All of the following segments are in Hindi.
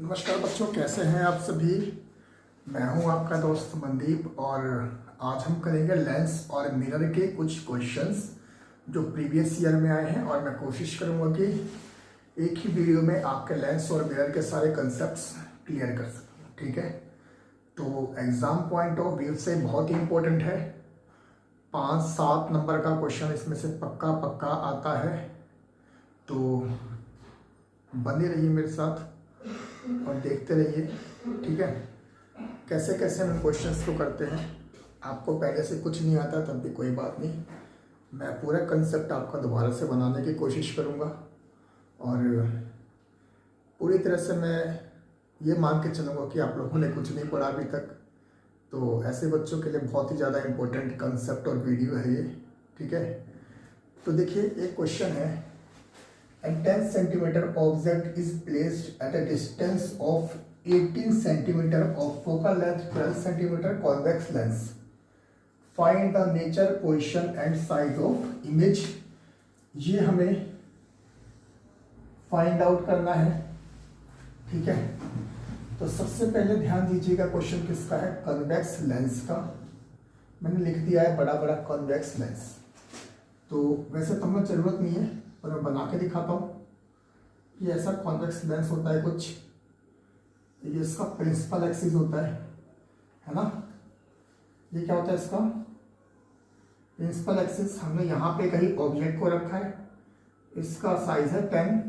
नमस्कार बच्चों, कैसे हैं आप सभी। मैं हूं आपका दोस्त मनदीप और आज हम करेंगे लेंस और मिरर के कुछ क्वेश्चंस जो प्रीवियस ईयर में आए हैं और मैं कोशिश करूंगा कि एक ही वीडियो में आपके लेंस और मिरर के सारे कंसेप्ट्स क्लियर कर सकूं। ठीक है, तो एग्ज़ाम पॉइंट ऑफ व्यू से बहुत ही इम्पोर्टेंट है। 5-7 नंबर का क्वेश्चन इसमें से पक्का पक्का आता है, तो बने रहिए मेरे साथ और देखते रहिए। ठीक है, कैसे कैसे हम क्वेश्चंस को करते हैं। आपको पहले से कुछ नहीं आता तब भी कोई बात नहीं, मैं पूरा कंसेप्ट आपका दोबारा से बनाने की कोशिश करूँगा और पूरी तरह से मैं ये मान के चलूँगा कि आप लोगों ने कुछ नहीं पढ़ा अभी तक। तो ऐसे बच्चों के लिए बहुत ही ज़्यादा इम्पोर्टेंट कंसेप्ट और वीडियो है ये। ठीक है, तो देखिए एक क्वेश्चन है, A 10 centimeter object is placed at a distance of 18 centimeter of focal length, 12 centimeter convex lens. Find the nature, position and size of image. ये हमें फाइंड आउट करना है। ठीक है, तो सबसे पहले ध्यान दीजिएगा क्वेश्चन किसका है, कन्वेक्स लेंस का। मैंने लिख दिया है बड़ा बड़ा कन्वेक्स लेंस। तो वैसे तो हमें ज़रूरत नहीं है और मैं बना के दिखाता हूँ कि ऐसा कॉन्वेक्स लेंस होता है कुछ। ये इसका प्रिंसिपल एक्सिस होता है ना। ये क्या होता है इसका प्रिंसिपल एक्सिस। हमने यहाँ पे कहीं ऑब्जेक्ट को रखा है, इसका साइज है 10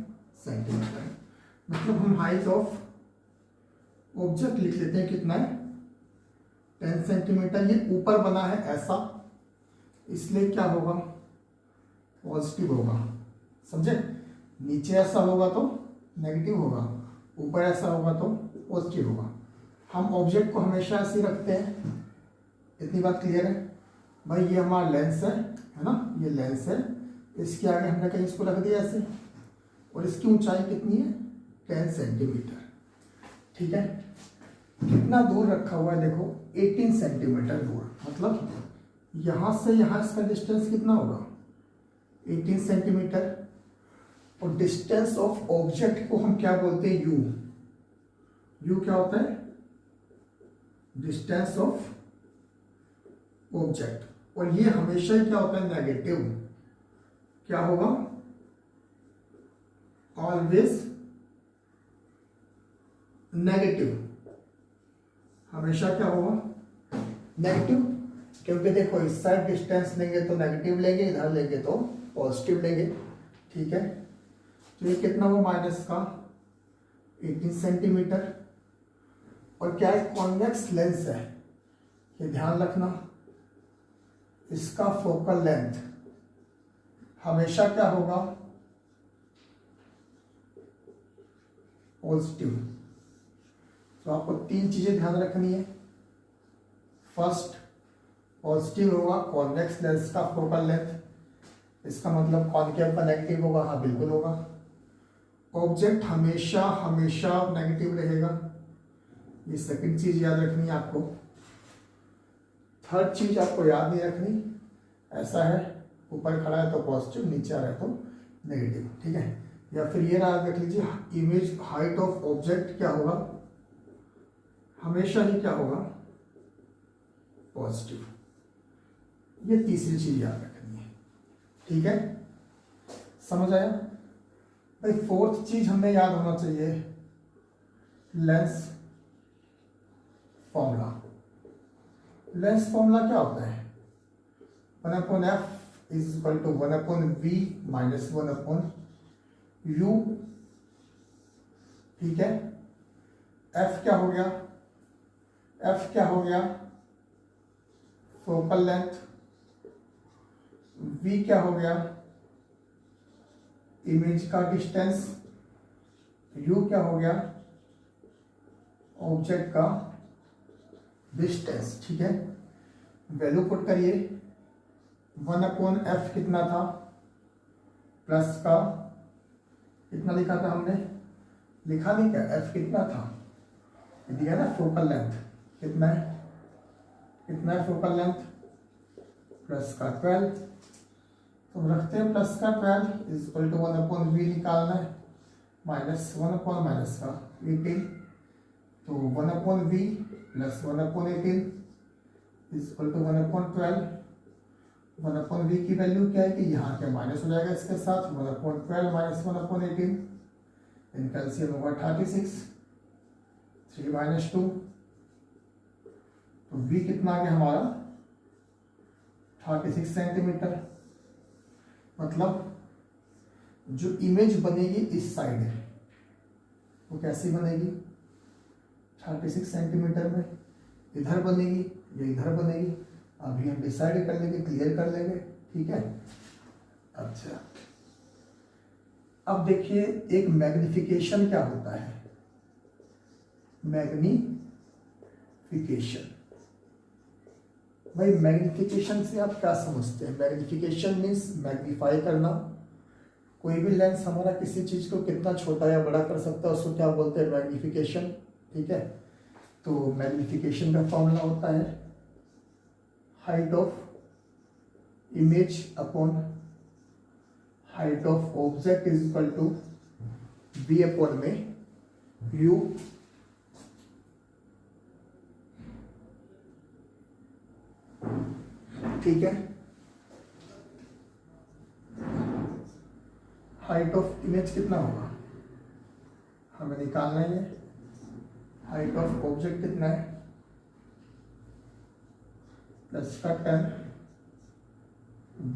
सेंटीमीटर। मतलब हम हाइट ऑफ ऑब्जेक्ट लिख लेते हैं, कितना है 10 सेंटीमीटर। ये ऊपर बना है ऐसा, इसलिए क्या होगा पॉजिटिव होगा, समझे। नीचे ऐसा होगा तो नेगेटिव होगा, ऊपर ऐसा होगा तो पॉजिटिव होगा। हम ऑब्जेक्ट को हमेशा ऐसे ही रखते हैं, इतनी बात क्लियर है भाई। ये हमारा लेंस है ना, ये लेंस है। इसके आगे हमने कहीं इसको रख दिया ऐसे, और इसकी ऊंचाई कितनी है 10 सेंटीमीटर। ठीक है, कितना दूर रखा हुआ है देखो, 18 सेंटीमीटर दूर। मतलब यहाँ से यहाँ इसका डिस्टेंस कितना होगा 18 सेंटीमीटर। और डिस्टेंस ऑफ ऑब्जेक्ट को हम क्या बोलते हैं, यू। यू क्या होता है, डिस्टेंस ऑफ ऑब्जेक्ट। और ये हमेशा ही क्या होता है नेगेटिव। क्या होगा, ऑलवेज नेगेटिव। हमेशा क्या होगा नेगेटिव, क्योंकि देखो इस साइड डिस्टेंस लेंगे तो नेगेटिव लेंगे, इधर लेंगे तो पॉजिटिव लेंगे। ठीक है, तो ये कितना हुआ माइनस का 18 सेंटीमीटर। और क्या है कॉन्वेक्स लेंस है, ये ध्यान रखना। इसका फोकल लेंथ हमेशा क्या होगा पॉजिटिव। तो आपको 3 चीजें ध्यान रखनी है। फर्स्ट, पॉजिटिव होगा कॉन्वेक्स लेंस का फोकल लेंथ। इसका मतलब कॉनकेव का नेगेटिव होगा, हाँ बिल्कुल होगा। ऑब्जेक्ट हमेशा हमेशा नेगेटिव रहेगा, ये सेकंड चीज याद रखनी है आपको। थर्ड चीज आपको याद नहीं रखनी, ऐसा है ऊपर खड़ा है तो पॉजिटिव, नीचे आ रहा है तो नेगेटिव। ठीक है, या फिर ये याद रख लीजिए, इमेज हाइट ऑफ ऑब्जेक्ट क्या होगा हमेशा ही क्या होगा पॉजिटिव। ये तीसरी चीज याद रखनी है। ठीक है, समझ आया भाई। फोर्थ चीज हमें याद होना चाहिए, लेंस फॉर्मूला। लेंस फॉर्मूला क्या होता है, 1/f is equal to 1/v minus 1/u। ठीक है, f क्या हो गया, f क्या हो गया फोकल लेंथ, v क्या हो गया इमेज का डिस्टेंस, u क्या हो गया ऑब्जेक्ट का डिस्टेंस। ठीक है, वैल्यू पुट करिए। 1/f कितना था, प्लस का कितना लिखा था हमने, लिखा नहीं क्या, f कितना था दिया ना, फोकल लेंथ कितना है फोकल लेंथ प्लस का 12। तो रखते हैं प्लस का 12 इज इक्वल टू 1/v निकालना है, माइनस 1 अपॉन माइनस का 18 तो 1/v plus 1/18 is equal to 1/12। 1/v की वैल्यू क्या है कि यहाँ क्या माइनस हो जाएगा इसके साथ, 1/12 माइनस 1/18 इन कैल्सियम होगा 36, 3 माइनस 2, तो v कितना आ गया हमारा 36 सेंटीमीटर। मतलब जो इमेज बनेगी इस साइड वो कैसी बनेगी 36 सेंटीमीटर में, इधर बनेगी या इधर बनेगी, अभी हम डिसाइड कर लेंगे, क्लियर कर लेंगे, ठीक है। अच्छा, अब देखिए एक मैग्निफिकेशन क्या होता है, मैग्निफिकेशन। भाई मैग्निफिकेशन से आप क्या समझते हैं? मैग्निफिकेशन मीन्स मैग्नीफाई करना। कोई भी लेंस हमारा किसी चीज को कितना छोटा या बड़ा कर सकता है उसको क्या बोलते हैं? मैग्निफिकेशन, ठीक है। तो मैग्निफिकेशन का फॉर्मूला होता है height of image upon height of object is equal to B upon में यू ठीक है। हाइट ऑफ इमेज कितना होगा हमें निकालना है, हाइट ऑफ ऑब्जेक्ट कितना है प्लस का 10,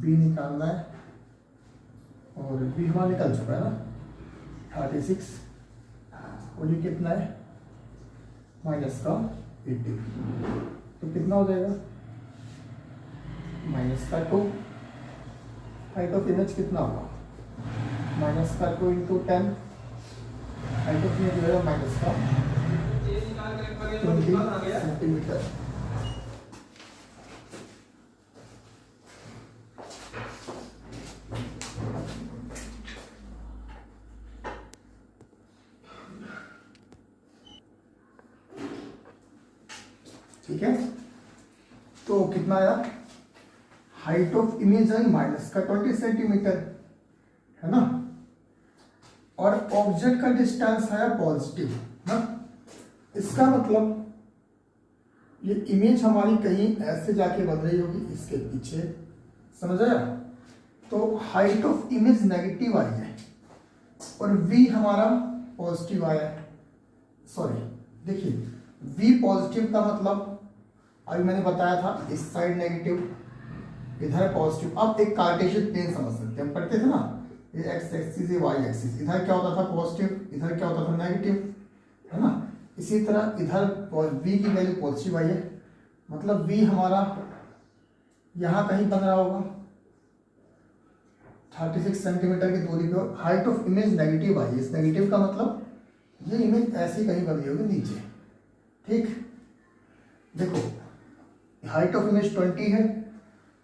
बी निकालना है और बी हमारा निकल चुका है ना 36 और ये कितना है माइनस का 18, तो कितना हो जाएगा माइनस का 2। हाइट ऑफ इमेज कितना होगा माइनस का 2 इंटू 10, हाइट ऑफ इमेज हो जाएगा माइनस का 20 सेंटीमीटर। ठीक है, तो कितना आया height of image I minus का 20 सेंटीमीटर है ना, और ऑब्जेक्ट का डिस्टेंस है पॉजिटिव ना। इसका मतलब ये इमेज हमारी कहीं ऐसे जाके बन रही होगी इसके पीछे, समझ आया। तो हाइट ऑफ इमेज नेगेटिव आई है और v हमारा पॉजिटिव आया है। सॉरी देखिए v पॉजिटिव का मतलब अभी मैंने बताया था इस साइड नेगेटिव इधर पॉजिटिव। अब एक कार्टेशियन प्लेन समझ सकते हैं, हम पढ़ते थे ना, ये एक्स एक्सिस ये वाई एक्सिस, इधर क्या होता था पॉजिटिव, इधर क्या होता था नेगेटिव, है ना। इसी तरह इधर v की वैल्यू पॉजिटिव आई है, मतलब v हमारा यहाँ कहीं बन रहा होगा 36 सेंटीमीटर की दूरी पे। हाइट ऑफ इमेज नेगेटिव आई है, इस नेगेटिव का मतलब ये इमेज ऐसी कहीं बन रही होगी नीचे, ठीक। देखो हाइट ऑफ इमेज 20 है,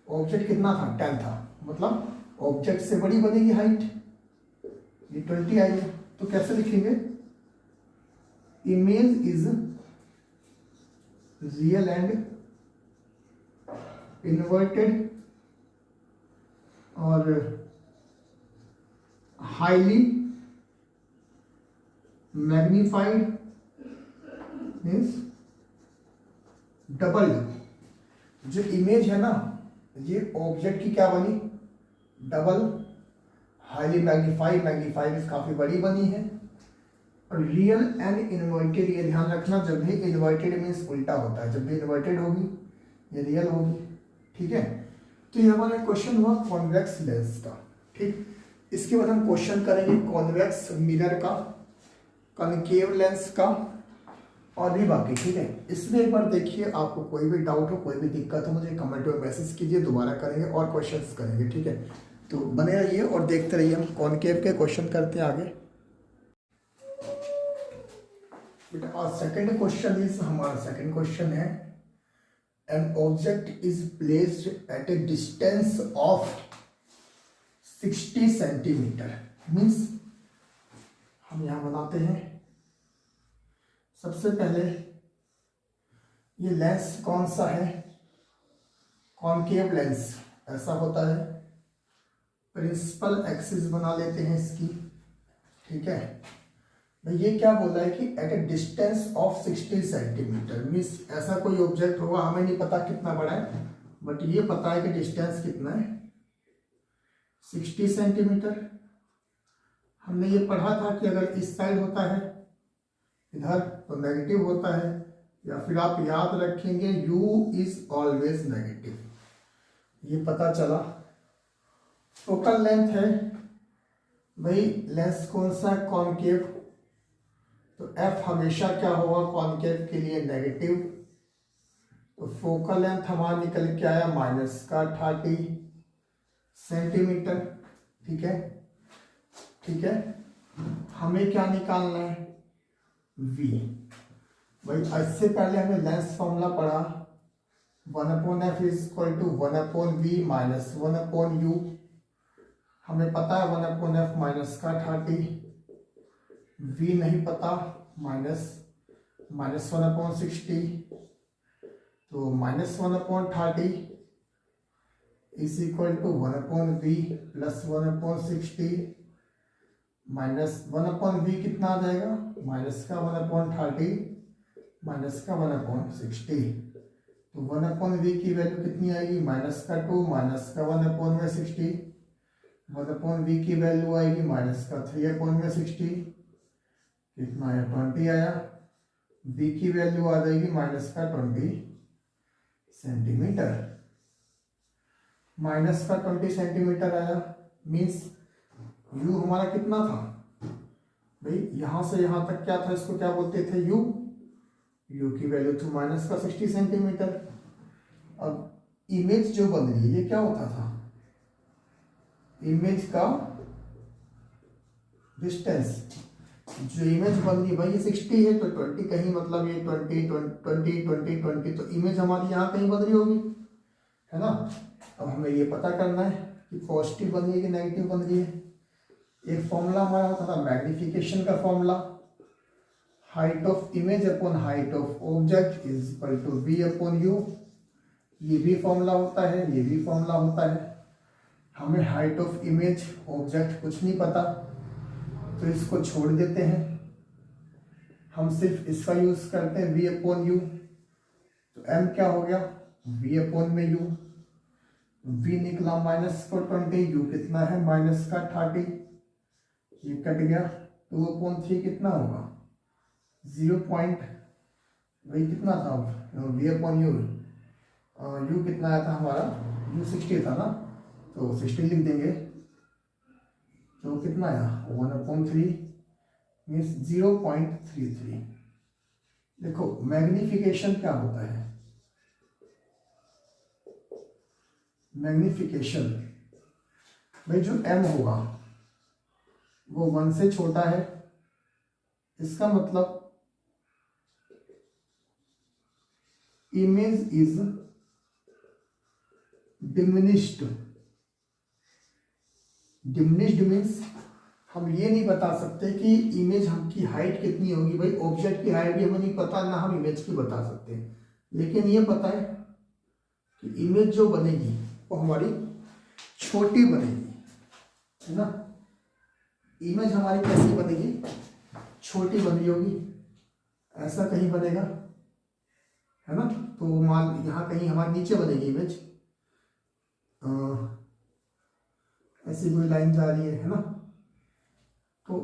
ऑब्जेक्ट कितना था 10 था, मतलब ऑब्जेक्ट से बड़ी बनेगी हाइट, ये 20 आई है। तो कैसे लिखेंगे image is real and inverted और हाईली मैग्नीफाइड मीन्स डबल। जो इमेज है ना ये ऑब्जेक्ट की क्या बनी डबल, हाईली मैग्नीफाइड, मैग्नीफाइड काफी बड़ी बनी है। और रियल एंड इन्वर्टेड, ये ध्यान रखना जब भी इन्वर्टेड मीन्स उल्टा होता है, जब भी इन्वर्टेड होगी ये रियल होगी, ठीक है। तो ये हमारा क्वेश्चन हुआ कॉन्वेक्स लेंस का, ठीक। इसके बाद हम क्वेश्चन करेंगे कॉन्वेक्स मिरर का, कॉनकेव लेंस का और भी बाकी, ठीक है। इसमें एक बार देखिए, आपको कोई भी डाउट हो कोई भी दिक्कत हो मुझे कमेंट में मैसेज कीजिए, दोबारा करेंगे और क्वेश्चंस करेंगे, ठीक है। तो बने रहिए और देखते रहिए, हम कॉनकेव के क्वेश्चन करते हैं आगे। बेटा और सेकंड क्वेश्चन इज, हमारा सेकंड क्वेश्चन है an object is placed at a distance of 60 centimetre. Means हम यहां बनाते हैं, सबसे पहले ये लेंस कौन सा है, कॉनकेव लेंस ऐसा होता है। प्रिंसिपल एक्सिस बना लेते हैं इसकी, ठीक है। भाई ये क्या बोल रहा है कि at a distance of 60 centimetre, means ऐसा कोई ऑब्जेक्ट होगा, हमें नहीं पता कितना बड़ा है, बट ये पता है कि डिस्टेंस कितना है 60 सेंटीमीटर। हमने ये पढ़ा था कि अगर इस साइड होता है इधर तो नेगेटिव होता है, या फिर आप याद रखेंगे u इज ऑलवेज नेगेटिव। ये पता चला। फोकल लेंथ है भाई, लेंस कौन सा है, कॉनकेव, तो f हमेशा क्या होगा कॉनकेव के लिए नेगेटिव। तो फोकल लेंथ हमारा निकल के आया -30 सेंटीमीटर। ठीक है, ठीक है। हमें क्या निकालना है, v। भाई इससे पहले हमने लेंस फॉर्मूला पढ़ा, 1/f is equal to 1/v minus 1/u। हमें पता है 1/f -30, v नहीं पता, माइनस 1/60, तो -1/30 is equal to 1/v plus 1/60 minus 1/v कितना आ जाएगा, माइनस का 1/30 माइनस का 1/60। तो 1/v की वैल्यू कितनी आएगी, -2 माइनस का 1/60, 1/v की वैल्यू आएगी -3/60, कितना आया 20 आया। v की वैल्यू आ जाएगी -20 सेंटीमीटर, -20 सेंटीमीटर आया। मीन्स u हमारा कितना था भाई, यहां से यहां तक क्या था, इसको क्या बोलते थे u की वैल्यू थी -60 सेंटीमीटर। अब इमेज जो बन रही है ये क्या होता था, इमेज का डिस्टेंस, जो इमेज बन रही है भाई ये 60 है, तो 20 कहीं, मतलब ये 20 तो इमेज हमारी यहाँ कहीं बन रही होगी, है ना। अब हमें ये पता करना है कि पॉजिटिव बन रही है कि नेगेटिव बन रही है। एक फॉर्मूला हमारा होता था मैग्निफिकेशन का formula, height of image upon height of object is equal to v upon u। ये भी फॉर्मूला होता है, ये भी फॉर्मूला होता है। हमें हाइट ऑफ इमेज ऑब्जेक्ट कुछ नहीं पता, तो इसको छोड़ देते हैं, हम सिर्फ इसका यूज करते हैं v अपॉन u। तो m क्या हो गया, v अपॉन में u, v निकला -20, u कितना है -30, ये कट गया, 2/3 कितना होगा 0 पॉइंट, वही कितना था v अपॉन u, u कितना आया था हमारा, u 60 था ना, तो 60 लिख देंगे, तो कितना आया 1/3 मीन्स 0.33। देखो मैग्निफिकेशन क्या होता है, मैग्निफिकेशन भाई जो m होगा वो 1 से छोटा है, इसका मतलब image is diminished. Diminished means हम ये नहीं बता सकते कि इमेज हम की हाइट कितनी होगी, भाई ऑब्जेक्ट की हाइट भी हमें नहीं पता, ना हम इमेज की बता सकते, लेकिन ये पता है कि इमेज जो बनेगी वो हमारी छोटी बनेगी, है ना। इमेज हमारी कैसी बनेगी, छोटी बनी होगी, ऐसा कहीं बनेगा, है ना। तो मान यहाँ कहीं हमारे नीचे बनेगी इमेज, ऐसी कोई लाइन जा रही है ना। तो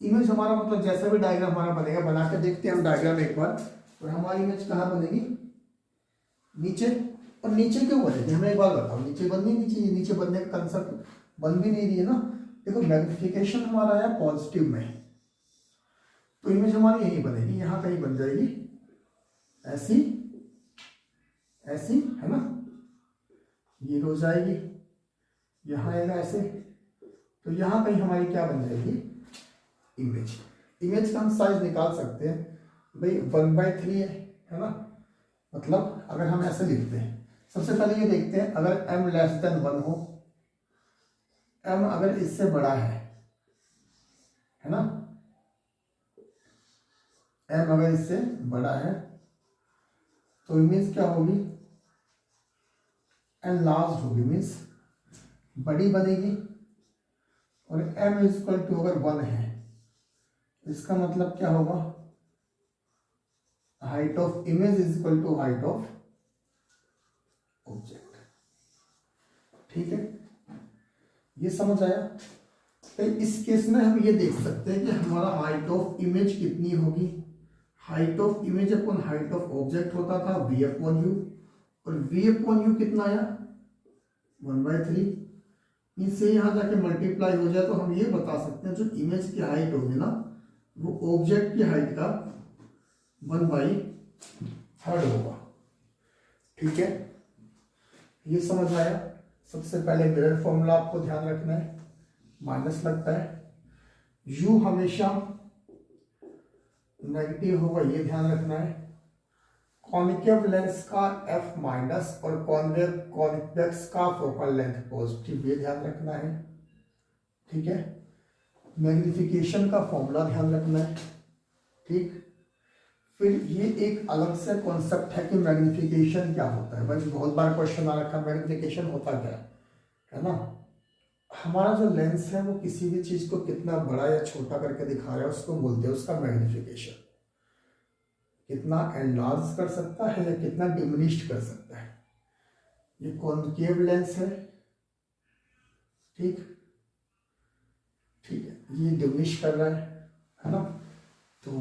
इमेज हमारा मतलब जैसा भी डायग्राम हमारा बनेगा, बना के देखते हैं हम डायग्राम एक बार, और हमारी इमेज कहाँ बनेगी, नीचे। और नीचे क्यों बनेगी, हमें एक बार बताओ, नीचे बननी नहीं चाहिए, नीचे बनने का कंसेप्ट बन भी नहीं रही है ना। देखो मैग्निफिकेशन हमारा है पॉजिटिव में, तो इमेज हमारी यही बनेगी, यहाँ कहीं बन जाएगी, ऐसी ऐसी, है ना, ये हो जाएगी, यहाँ आएगा ऐसे, तो यहाँ कहीं हमारी क्या बन जाएगी इमेज। इमेज का हम साइज निकाल सकते हैं भाई, 1/3 है ना। मतलब अगर हम ऐसे लिखते हैं, सबसे पहले ये देखते हैं, अगर m लेस देन 1 हो, m अगर इससे बड़ा है ना, m अगर इससे बड़ा है तो इमेज क्या होगी, एनलार्ज्ड होगी, मीन्स बड़ी बनेगी। और m इज इक्वल टू अगर 1 है, इसका मतलब क्या होगा, height of image is equal to height of object. ठीक है, ये समझ आया। तो इस केस में हम ये देख सकते हैं कि हमारा हाइट ऑफ इमेज कितनी होगी, height of image upon height of object होता था v अपॉन यू, और v अपॉन यू कितना आया 1/3। इनसे यहाँ जाके मल्टीप्लाई हो जाए तो हम ये बता सकते हैं जो इमेज की हाइट होगी ना वो ऑब्जेक्ट की हाइट का 1/3 होगा। ठीक है, ये समझ आया। सबसे पहले मिरर फॉर्मूला आपको ध्यान रखना है, माइनस लगता है, u हमेशा नेगेटिव होगा ये ध्यान रखना है। कॉनिकेव लेंस का f माइनस और कॉन्वेक्स का फोकल लेंथ पॉजिटिव, ये ध्यान रखना है। ठीक है, मैग्निफिकेशन का फॉर्मूला ध्यान रखना है। ठीक, फिर ये एक अलग से कॉन्सेप्ट है कि मैग्निफिकेशन क्या होता है। भाई बहुत बार क्वेश्चन आ रखा है मैग्निफिकेशन होता क्या है ना। हमारा जो लेंस है वो किसी भी चीज को कितना बड़ा या छोटा करके दिखा रहा है उसको बोलते हैं उसका मैग्निफिकेशन। कितना एनलार्ज कर सकता है या कितना डिमिनिश्ड कर सकता है। ये कॉनकेव लेंस है, ठीक ठीक है, ये डिमिनिश कर रहा है ना। तो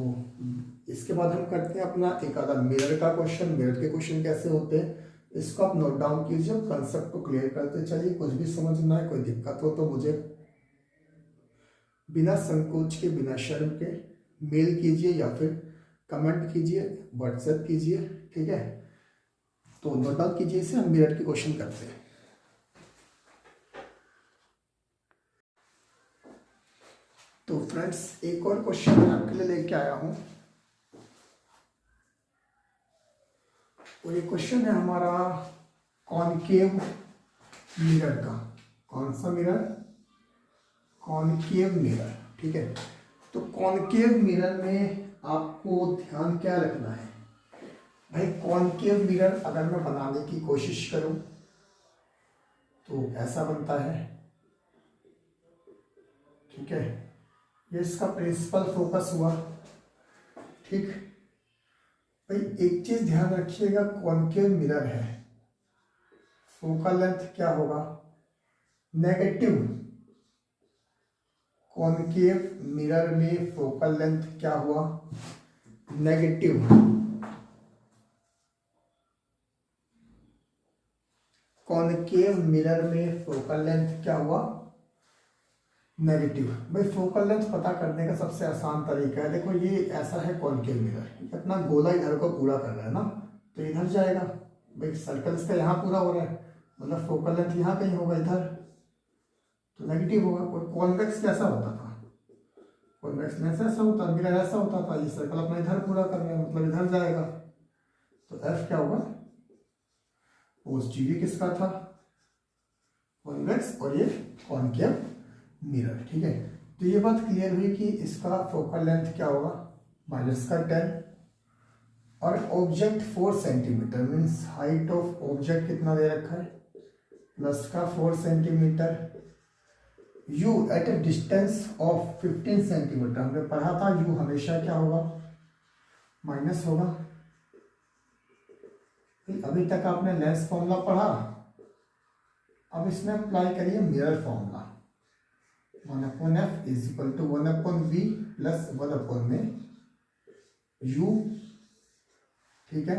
इसके बाद हम करते हैं अपना एक आधा मिरर का क्वेश्चन। मिरर के क्वेश्चन कैसे होते हैं इसको आप नोट डाउन कीजिए, कंसेप्ट को क्लियर करते चलिए। कुछ भी समझना है, कोई दिक्कत हो तो मुझे बिना संकोच के बिना शर्म के मेल कीजिए या फिर कमेंट कीजिए, व्हाट्सएप कीजिए। ठीक है, तो नोट डाउन कीजिए इसे, हम मिरर के क्वेश्चन करते हैं। तो फ्रेंड्स एक और क्वेश्चन मैं आपके लिए लेके आया हूं, और ये क्वेश्चन है हमारा कॉनकेव मिरर का। कौन सा मिरर, कॉनकेव मिरर। ठीक है, तो कॉनकेव मिरर में आपको ध्यान क्या रखना है भाई। कॉनकेव मिरर अगर मैं बनाने की कोशिश करूं तो ऐसा बनता है। ठीक है, ये इसका प्रिंसिपल फोकस हुआ। ठीक भाई, एक चीज ध्यान रखिएगा, कॉनकेव मिरर है, फोकल लेंथ क्या होगा नेगेटिव। कॉनकेव मिरर में फोकल लेंथ क्या हुआ नेगेटिव। कॉनकेव मिरर में फोकल लेंथ क्या हुआ नेगेटिव। भाई फोकल लेंथ पता करने का सबसे आसान तरीका है, देखो ये ऐसा है कॉनकेव मिरर, अपना गोला इधर को पूरा कर रहा है ना, तो इधर जाएगा। भाई सर्कल इसका यहाँ पूरा हो रहा है, मतलब फोकल लेंथ यहाँ कहीं होगा इधर, तो नेगेटिव होगा। और कॉन्वेक्स कैसा होता था, कॉन्वेक्स लेंस ऐसा होता, मिरर ऐसा होता था, ये सर्कल अपना इधर पूरा कर रहा है मतलब इधर जाएगा, तो एफ क्या होगा पॉजिटिव। किसका था कॉन्वेक्स और ये कॉनकेव मिरर। ठीक है, तो ये बात क्लियर हुई कि इसका फोकल लेंथ क्या होगा -10 और object 4 centimetre, means height of object कितना दे रखा है प्लस का 4 centimetre. u at a distance of 15 centimetre, हमने पढ़ा था u हमेशा क्या होगा माइनस होगा। अभी तक आपने लेंस फॉर्मूला पढ़ा, अब इसमें अप्लाई करिए mirror formula. 1/f is equal to 1/v plus 1 में u। ठीक है,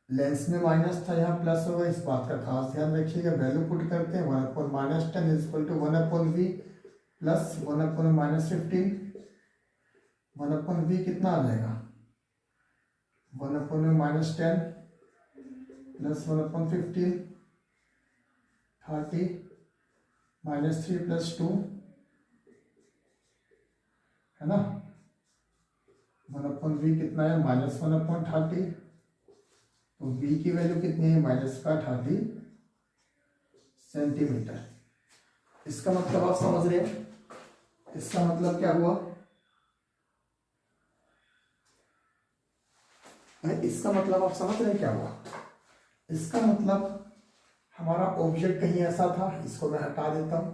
लेंस में माइनस था यहाँ प्लस होगा, इस बात का खास ध्यान रखिएगा। वैल्यू पुट करते हैं 1/-10 is equal to 1/v plus 1/-15। 1/v कितना आ जाएगा 1/-10 प्लस 1/15 30 -3 + 2 है ना। 1/v कितना है -1/30, तो v की वैल्यू कितनी है -30 सेंटीमीटर। इसका मतलब आप समझ रहे हैं, इसका मतलब क्या हुआ इसका मतलब आप समझ रहे हैं क्या हुआ। इसका मतलब हमारा ऑब्जेक्ट कहीं ऐसा था, इसको मैं हटा देता हूं।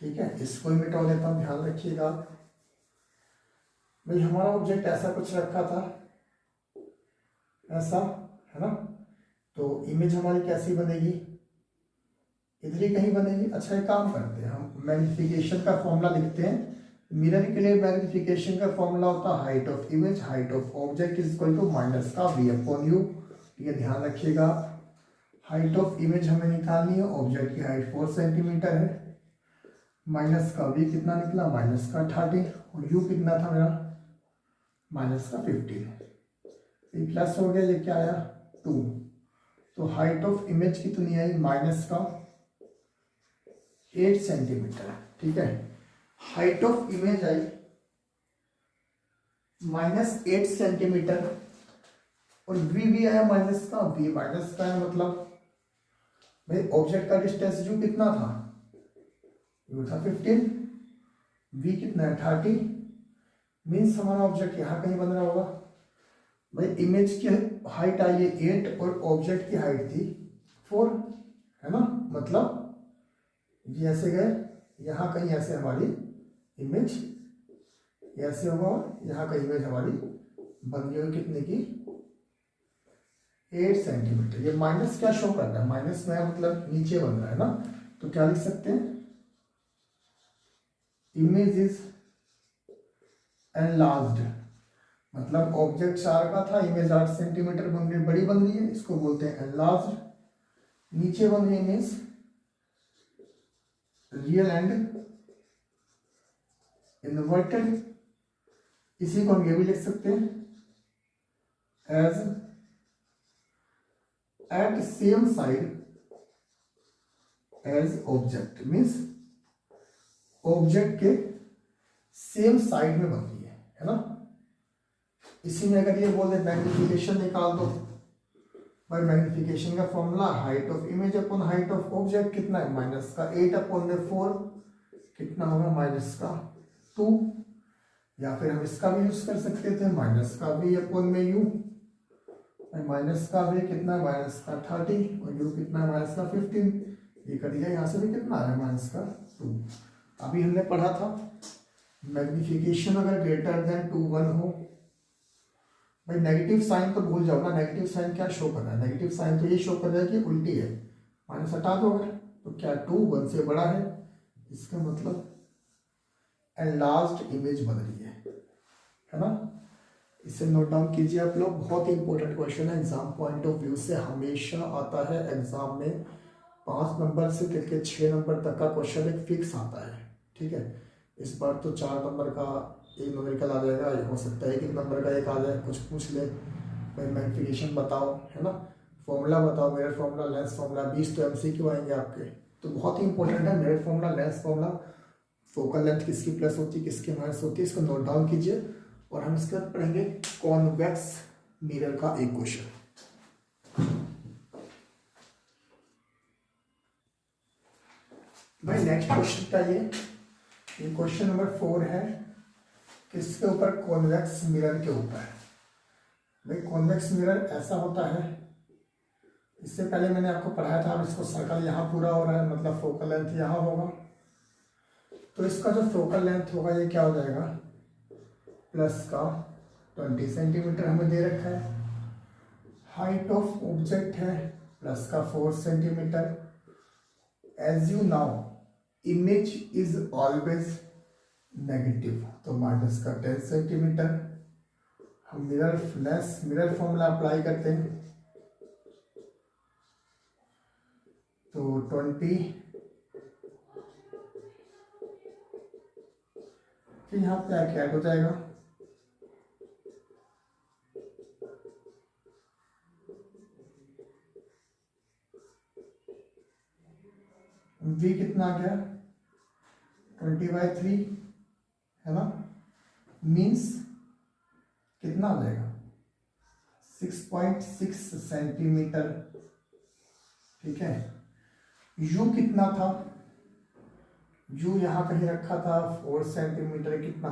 ठीक है, इसको ही मिटा देता हूं, ध्यान रखिएगा। भाई हमारा ऑब्जेक्ट ऐसा कुछ रखा था, ऐसा, है ना, तो इमेज हमारी कैसी बनेगी, इधर ही कहीं बनेगी। अच्छा एक काम करते हैं, हम मैग्निफिकेशन का फॉर्मूला लिखते हैं। मिरर के लिए मैग्निफिकेशन का फॉर्मूला होता है height of image, height of object is equal to minus का v अपॉन यू। ये ध्यान रखिएगा, हाइट ऑफ इमेज हमें निकालनी है, ऑब्जेक्ट की हाइट 4 सेंटीमीटर है, माइनस का v कितना निकला, माइनस का 30, और u कितना था मेरा, माइनस का 15, ये प्लस हो गया, ये क्या आया 2। तो हाइट ऑफ इमेज कितनी आई, माइनस का 8 सेंटीमीटर, ठीक है। Height of image I minus 8 centimetre, और v भी आया माइनस का, v माइनस का है, मतलब भाई ऑब्जेक्ट का डिस्टेंस u कितना था, u था 15, v कितना है 30, मीन्स हमारा ऑब्जेक्ट यहाँ कहीं बन रहा होगा। भाई इमेज की हाइट आई है 8 और ऑब्जेक्ट की हाइट थी 4, है ना, मतलब ये ऐसे गए, यहाँ कहीं ऐसे हमारी इमेज ऐसे होगा, और यहाँ कहीं इमेज हमारी बन गई कितने की, 8 सेंटीमीटर। ये माइनस क्या शो कर रहा है, माइनस में मतलब नीचे बन रहा है ना, तो क्या लिख सकते हैं, इमेज इज एनलार्ज्ड, मतलब ऑब्जेक्ट 4 का था, इमेज 8 सेंटीमीटर बन गई, बड़ी बन रही है, इसको बोलते हैं एनलार्ज्ड। नीचे बन रही इमेज रियल एंड इन्वर्टेड, इसी को हम ये भी लिख सकते हैं as at same side as object, means object के सेम साइड में बन रही है ना। इसी में अगर ये बोल दे मैग्निफिकेशन निकाल दो, भाई मैग्निफिकेशन का formula height of image upon height of object कितना है, माइनस का 8 अपॉन 4 कितना होगा, माइनस का 2, या फिर हम इसका भी यूज कर सकते थे, माइनस का v अपॉन में u, माइनस का v कितना है, माइनस का 30, और u कितना है, माइनस का 15, ये कर दिया, यहाँ से भी कितना है, माइनस का 2। अभी हमने पढ़ा था मैग्निफिकेशन अगर ग्रेटर देन 2 1 हो, भाई नेगेटिव साइन तो भूल जाओ ना, नेगेटिव साइन क्या शो कर रहा है, नेगेटिव साइन तो ये शो कर रहा है कि उल्टी है, माइनस हटा दो अगर, तो क्या 2 1 से बड़ा है, इसका मतलब एनलार्ज्ड इमेज बन रही है ना। इसे नोट डाउन कीजिए आप लोग, बहुत ही इंपॉर्टेंट क्वेश्चन है, एग्जाम पॉइंट ऑफ व्यू से हमेशा आता है। एग्जाम में 5 नंबर से लेकर 6 नंबर तक का क्वेश्चन एक फिक्स आता है, ठीक है। इस बार तो 4 नंबर का एक न्यूमेरिकल आ जाएगा, ये हो सकता है एक नंबर का एक आ जाए, कुछ पूछ ले, भाई मैग्निफिकेशन बताओ, है ना, फॉर्मूला बताओ, मिरर फॉर्मूला, लेंस फॉर्मूला, 20 तो MCQ आएंगे आपके, तो बहुत ही इंपॉर्टेंट है mirror formula, lens formula, focal length किसकी प्लस होती है, किसकी माइनस होती है, इसको नोट डाउन कीजिए। और हम इसके बाद पढ़ेंगे कॉन्वेक्स मिरर का एक क्वेश्चन। भाई नेक्स्ट क्वेश्चन का ये क्वेश्चन नंबर 4 है, किसके ऊपर, कॉन्वेक्स मिरर के ऊपर। भाई कॉन्वेक्स मिरर ऐसा होता है, इससे पहले मैंने आपको पढ़ाया था, अब इसको सर्कल यहाँ पूरा हो रहा है, मतलब फोकल लेंथ यहाँ होगा, तो इसका जो फोकल लेंथ होगा ये क्या हो जाएगा, प्लस का 20 सेंटीमीटर हमें दे रखा है, हाइट ऑफ ऑब्जेक्ट है प्लस का 4 centimetre. As you know image is always negative, तो माइनस का 10 सेंटीमीटर। हम मिरर फॉर्मूला अप्लाई करते हैं, तो 20, फिर यहाँ पे आके ऐड हो जाएगा, v कितना आ गया 20/3, है ना, मीन्स कितना आ जाएगा 6.6 सेंटीमीटर, ठीक है। u कितना था, u यहाँ कहीं रखा था 4 सेंटीमीटर, कितना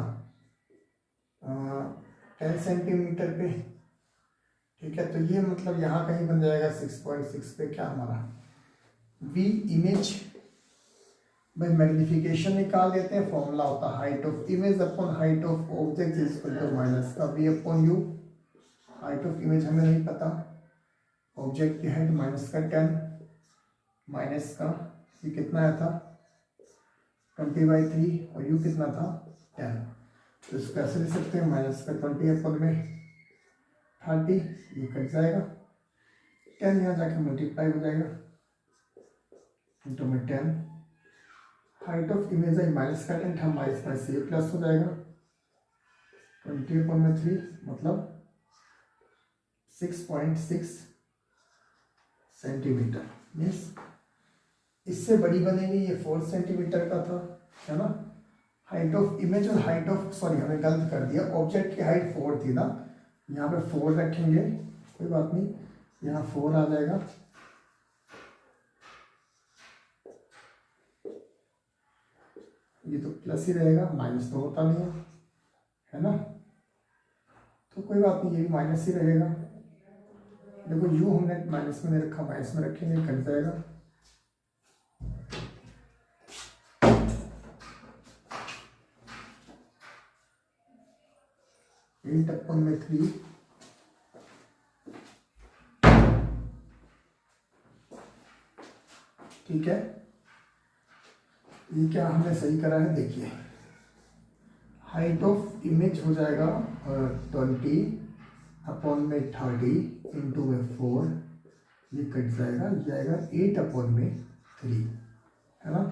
10 सेंटीमीटर पे, ठीक है। तो ये मतलब यहाँ कहीं बन जाएगा 6.6 पे, क्या हमारा v इमेज भाई मैग्निफिकेशन निकाल लेते हैं, फॉर्मूला होता है height of image upon height of object is equal to minus का v upon u। Height of image हमें नहीं पता, ऑब्जेक्ट की हाइट माइनस का 10 माइनस का ये कितना आया था 20/3 और u कितना था 10, तो इसको ऐसे लिख सकते हैं माइनस का 20 अपॉन में 30, ये कट जाएगा 10 यहाँ जाके मल्टीप्लाई हो जाएगा इंटू में 10। हाइट ऑफ इमेज है माइनस का 10 था, माइनस से प्लस हो जाएगा 20 अपॉन में 3 मतलब 6.6 सेंटीमीटर। मीन्स इससे बड़ी बनेगी, ये 4 सेंटीमीटर का था, है ना। हाइट ऑफ इमेज और हाइट ऑफ, सॉरी हमें गलत कर दिया, ऑब्जेक्ट की हाइट 4 थी ना, यहाँ पे 4 रखेंगे कोई बात नहीं, यहाँ 4 आ जाएगा। ये तो प्लस ही रहेगा, माइनस तो होता नहीं है ना, तो कोई बात नहीं, ये भी माइनस ही रहेगा। देखो यू हमने माइनस में नहीं रखा, माइनस में रखेंगे कट जाएगा। एट अपन में 3 ठीक है। ये क्या हमने सही करा है, देखिए हाइट ऑफ इमेज हो जाएगा 20 अपॉन में 30 इंटू में 4, ये कट जाएगा, ये आएगा 8 अपॉन में 3, है ना।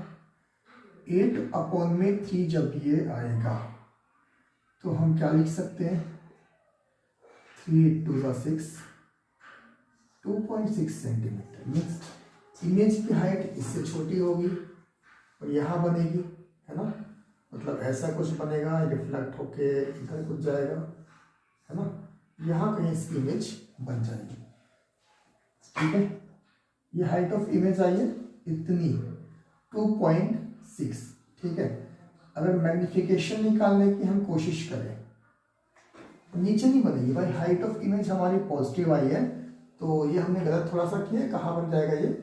8 अपॉन में 3 जब ये आएगा तो हम क्या लिख सकते हैं, 3 × 2 = 6, 2.6 सेंटीमीटर। मीन्स इमेज की हाइट इससे छोटी होगी और यहाँ बनेगी, है ना, मतलब ऐसा कुछ बनेगा, रिफ्लेक्ट होके इधर कुछ जाएगा, है ना, यहाँ कहीं इसकी इमेज बन जाएगी, ठीक है। ये हाइट ऑफ इमेज आई है इतनी 2.6, ठीक है। अगर मैग्निफिकेशन निकालने की हम कोशिश करें तो नीचे नहीं बनेगी भाई, हाइट ऑफ इमेज हमारी पॉजिटिव आई है, तो ये हमने गलत थोड़ा सा किया है, कहाँ बन जाएगा ये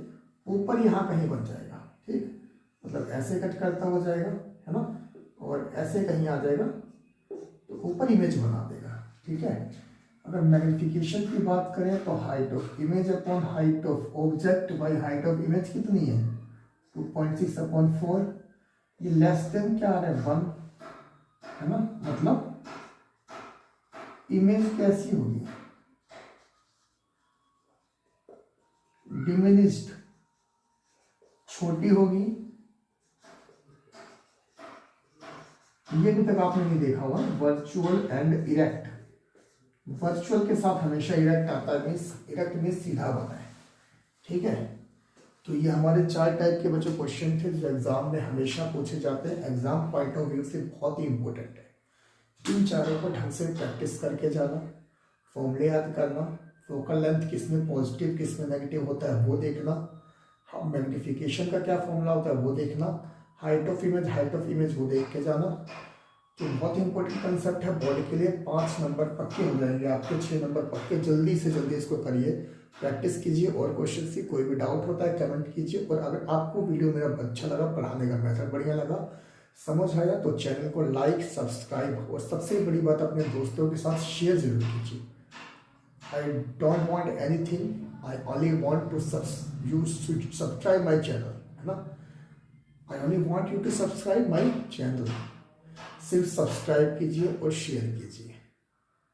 ऊपर, यहाँ कहीं बन जाएगा, ठीक, मतलब ऐसे कट करता हो जाएगा, है ना, और ऐसे कहीं आ जाएगा तो ऊपर इमेज बना देगा, ठीक है। अगर मैग्निफिकेशन की बात करें तो height of image upon height of object by height of image कितनी है 2.6 अपॉन 4, ये लेस देन क्या आ रहा है 1, है ना, मतलब इमेज कैसी होगी, डिमिनिश्ड, छोटी होगी। ये अभी तक आपने नहीं देखा होगा, वर्चुअल एंड इरेक्ट। वर्चुअल के साथ हमेशा इरेक्ट आता है, मीन्स इरेक्ट में सीधा बना है, ठीक है। तो ये हमारे 4 टाइप के बच्चों क्वेश्चन थे जो एग्जाम में हमेशा पूछे जाते हैं, एग्जाम पॉइंट ऑफ व्यू से बहुत ही इंपॉर्टेंट है। इन चारों को ढंग से प्रैक्टिस करके जाना, फॉर्मूले याद करना, फोकल लेंथ किस में पॉजिटिव किस में नेगेटिव होता है वो देखना, मैग्निफिकेशन का क्या फॉर्मूला होता है वो देखना, हाइट ऑफ इमेज वो देख के जाना। तो बहुत ही इंपॉर्टेंट कंसेप्ट है बॉडी के लिए। 5 नंबर पक्के हो जाएंगे आपके, 6 नंबर पक्के। जल्दी से जल्दी इसको करिए, प्रैक्टिस कीजिए और क्वेश्चन की कोई भी डाउट होता है कमेंट कीजिए। और अगर आपको वीडियो मेरा अच्छा लगा, पढ़ाने का मेथड बढ़िया लगा, समझ आया, तो चैनल को लाइक सब्सक्राइब और सबसे बड़ी बात अपने दोस्तों के साथ शेयर जरूर कीजिए। I don't want anything, I only want to subscribe my channel, है ना। I only want you to subscribe my channel. सिर्फ सब्सक्राइब कीजिए और शेयर कीजिए,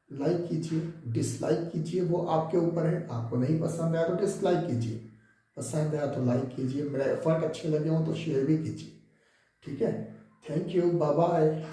लाइक कीजिए, डिसलाइक कीजिए, वो आपके ऊपर है। आपको नहीं पसंद आया तो डिसलाइक कीजिए, पसंद आया तो लाइक कीजिए। मेरा एफर्ट अच्छे लगे हों तो शेयर भी कीजिए, ठीक है। Thank you, bye bye.